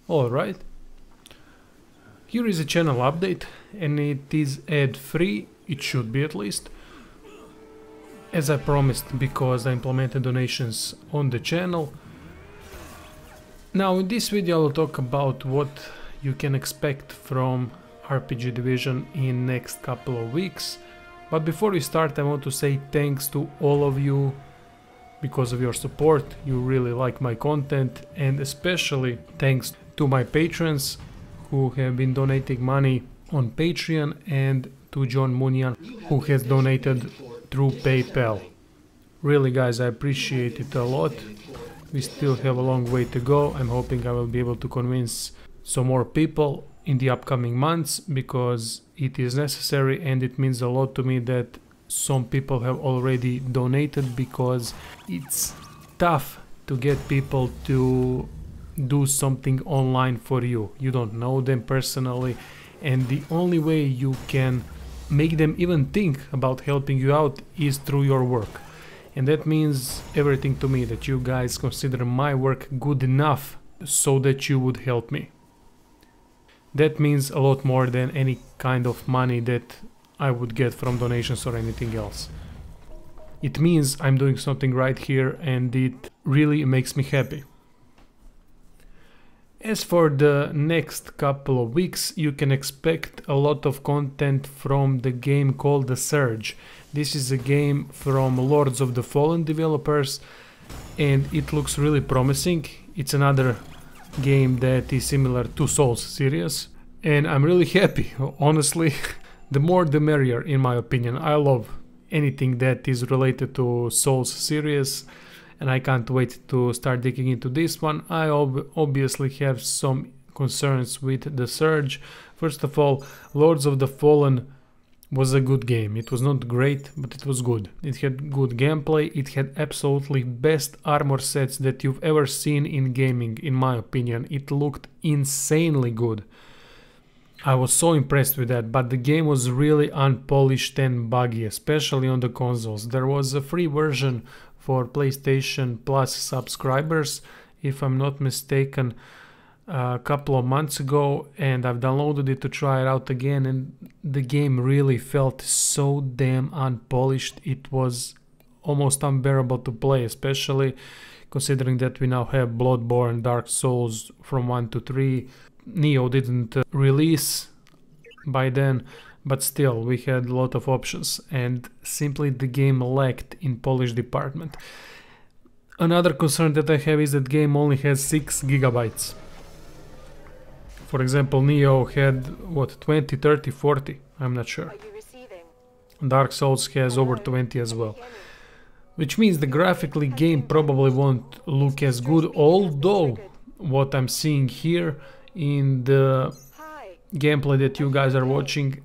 Alright, here is a channel update and it is ad free, it should be at least, as I promised, because I implemented donations on the channel. Now in this video I will talk about what you can expect from RPG Division in next couple of weeks. But before we start, I want to say thanks to all of you. Because of your support, you really like my content, and especially thanks to my patrons who have been donating money on Patreon, and to John Munian who has donated through PayPal. Really guys, I appreciate it a lot. We still have a long way to go. I'm hoping I will be able to convince some more people in the upcoming months, because it is necessary and it means a lot to me that some people have already donated, because it's tough to get people to do something online for you. You don't know them personally, and the only way you can make them even think about helping you out is through your work. And that means everything to me, that you guys consider my work good enough so that you would help me. That means a lot more than any kind of money that I would get from donations or anything else. It means I'm doing something right here, and it really makes me happy. As for the next couple of weeks, you can expect a lot of content from the game called The Surge. This is a game from Lords of the Fallen developers, and it looks really promising. It's another game that is similar to Souls series, and I'm really happy, honestly. The more the merrier, in my opinion. I love anything that is related to Souls series, and I can't wait to start digging into this one. I obviously have some concerns with The Surge. First of all, Lords of the Fallen was a good game. It was not great, but it was good. It had good gameplay, it had absolutely best armor sets that you've ever seen in gaming, in my opinion. It looked insanely good. I was so impressed with that, but the game was really unpolished and buggy, especially on the consoles. There was a free version for PlayStation Plus subscribers, if I'm not mistaken, a couple of months ago, and I've downloaded it to try it out again, and the game really felt so damn unpolished. It was almost unbearable to play, especially considering that we now have Bloodborne, Dark Souls from 1 to 3. Nioh didn't release by then, but still we had a lot of options, and simply the game lacked in polish department. Another concern that I have is that game only has 6 gigabytes. For example, Nioh had what, 20, 30, 40, I'm not sure. Dark Souls has over 20 as well. Which means the graphically game probably won't look as good, although what I'm seeing here in the gameplay that you guys are watching,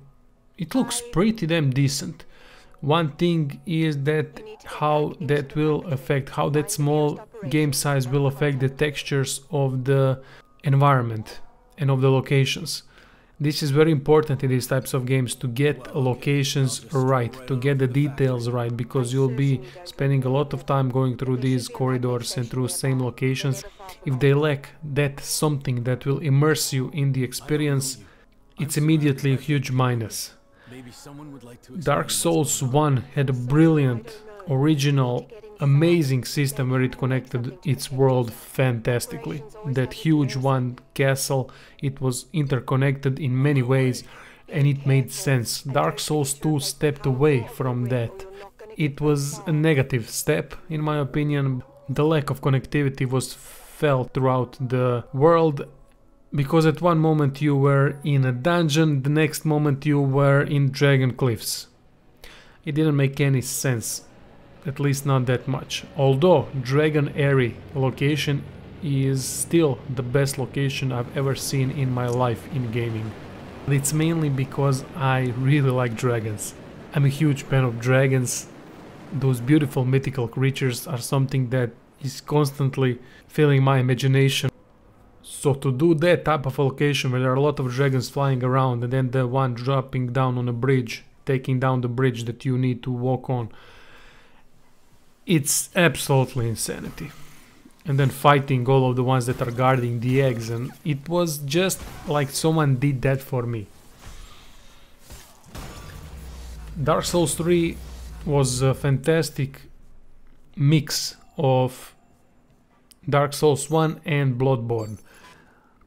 it looks pretty damn decent. One thing is that how that small game size will affect the textures of the environment and of the locations. This is very important in these types of games, to get locations right, to get the details right, because you'll be spending a lot of time going through these corridors and through same locations. If they lack that something that will immerse you in the experience, it's immediately a huge minus. Dark Souls 1 had a brilliant, original, amazing system where it connected its world fantastically. That huge one castle, it was interconnected in many ways, and it made sense. Dark Souls 2 stepped away from that. It was a negative step, in my opinion. The lack of connectivity was felt throughout the world, because at one moment you were in a dungeon, the next moment you were in Dragon Cliffs. It didn't make any sense, at least not that much. Although Dragon Airy location is still the best location I've ever seen in my life in gaming. It's mainly because I really like dragons. I'm a huge fan of dragons. Those beautiful mythical creatures are something that is constantly filling my imagination. So to do that type of location where there are a lot of dragons flying around, and then the one dropping down on a bridge, taking down the bridge that you need to walk on, it's absolutely insanity. and then fighting all of the ones that are guarding the eggs, and it was just like someone did that for me. Dark Souls 3 was a fantastic mix of Dark Souls 1 and Bloodborne,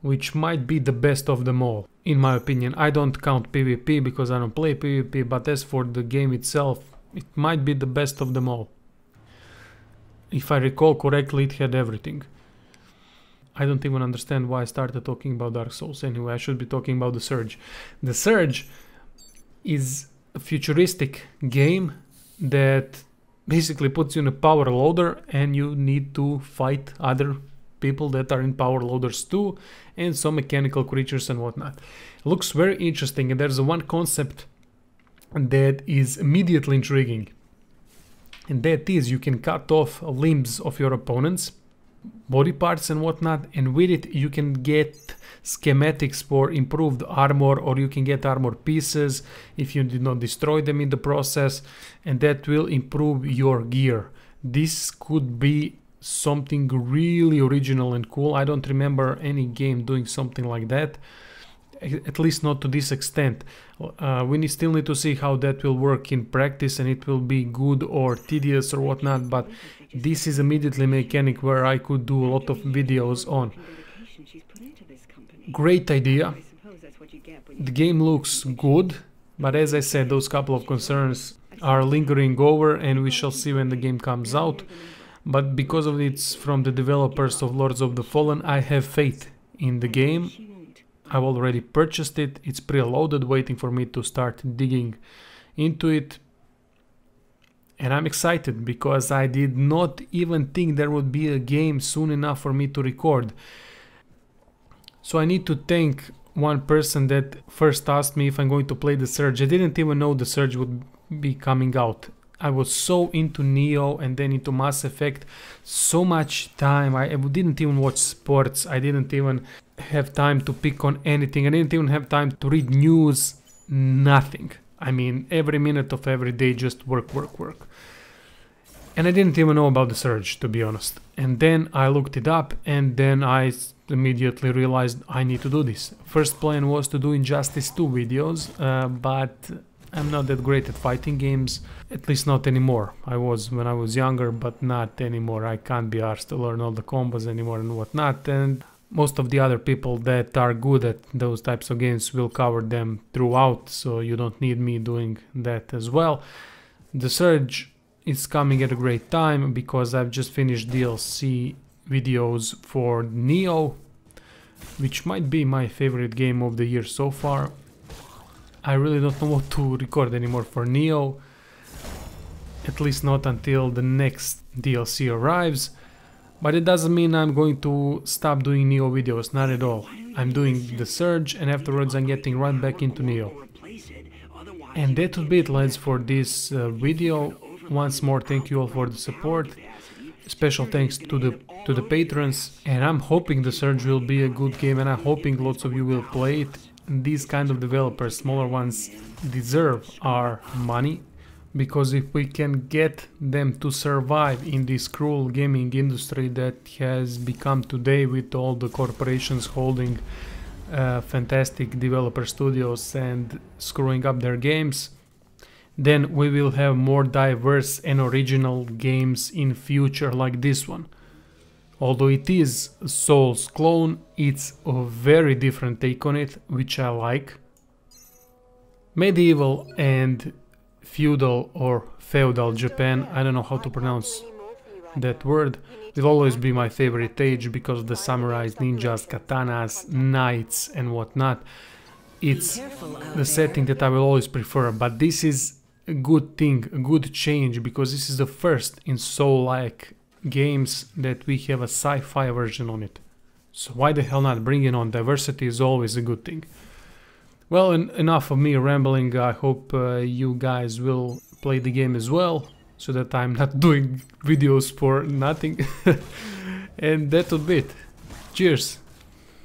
which might be the best of them all, in my opinion. I don't count PvP because I don't play PvP, but as for the game itself, it might be the best of them all. If I recall correctly, it had everything. I don't even understand why I started talking about Dark Souls. Anyway, I should be talking about The Surge. The Surge is a futuristic game that basically puts you in a power loader and you need to fight other people that are in power loaders too, and some mechanical creatures and whatnot. It looks very interesting, and there's one concept that is immediately intriguing. And that is, you can cut off limbs of your opponents, body parts and whatnot, and with it you can get schematics for improved armor, or you can get armor pieces if you did not destroy them in the process, and that will improve your gear. This could be something really original and cool. I don't remember any game doing something like that, at least not to this extent. We still need to see how that will work in practice, and it will be good or tedious or whatnot, but this is immediately a mechanic where I could do a lot of videos on. Great idea. The game looks good, but as I said, those couple of concerns are lingering over, and we shall see when the game comes out. But because of it's from the developers of Lords of the Fallen, I have faith in the game. I've already purchased it, it's preloaded, waiting for me to start digging into it. And I'm excited because I did not even think there would be a game soon enough for me to record. So I need to thank one person that first asked me if I'm going to play The Surge. I didn't even know The Surge would be coming out. I was so into Nioh and then into Mass Effect, so much time. I didn't even watch sports, I didn't even have time to pick on anything, I didn't even have time to read news, nothing. I mean, every minute of every day just work. And I didn't even know about The Surge, to be honest. And then I looked it up, and then I immediately realized I need to do this. First plan was to do Injustice 2 videos, but I'm not that great at fighting games, at least not anymore. I was when I was younger, but not anymore. I can't be arsed to learn all the combos anymore and whatnot, and most of the other people that are good at those types of games will cover them throughout, so you don't need me doing that as well. The Surge is coming at a great time because I've just finished DLC videos for Nioh, which might be my favorite game of the year so far. I really don't know what to record anymore for Nioh, at least not until the next DLC arrives. But it doesn't mean I'm going to stop doing Nioh videos, not at all. I'm doing The Surge, and afterwards I'm getting right back into Nioh. And that would be it, lads, for this video. Once more, thank you all for the support. Special thanks to the patrons, and I'm hoping The Surge will be a good game, and I'm hoping lots of you will play it. These kind of developers, smaller ones, deserve our money, because if we can get them to survive in this cruel gaming industry that has become today, with all the corporations holding fantastic developer studios and screwing up their games, then we will have more diverse and original games in future like this one. Although it is a Souls clone, it's a very different take on it, which I like. Medieval and feudal or feudal Japan, I don't know how to pronounce that word, will always be my favorite age because of the samurais, ninjas, katanas, knights and whatnot. It's the setting that I will always prefer, but this is a good thing, a good change, because this is the first in Soul-like games that we have a sci-fi version on it. So why the hell not? Bringing on diversity is always a good thing. Well, enough of me rambling. I hope you guys will play the game as well, so that I'm not doing videos for nothing. And that would be it. Cheers!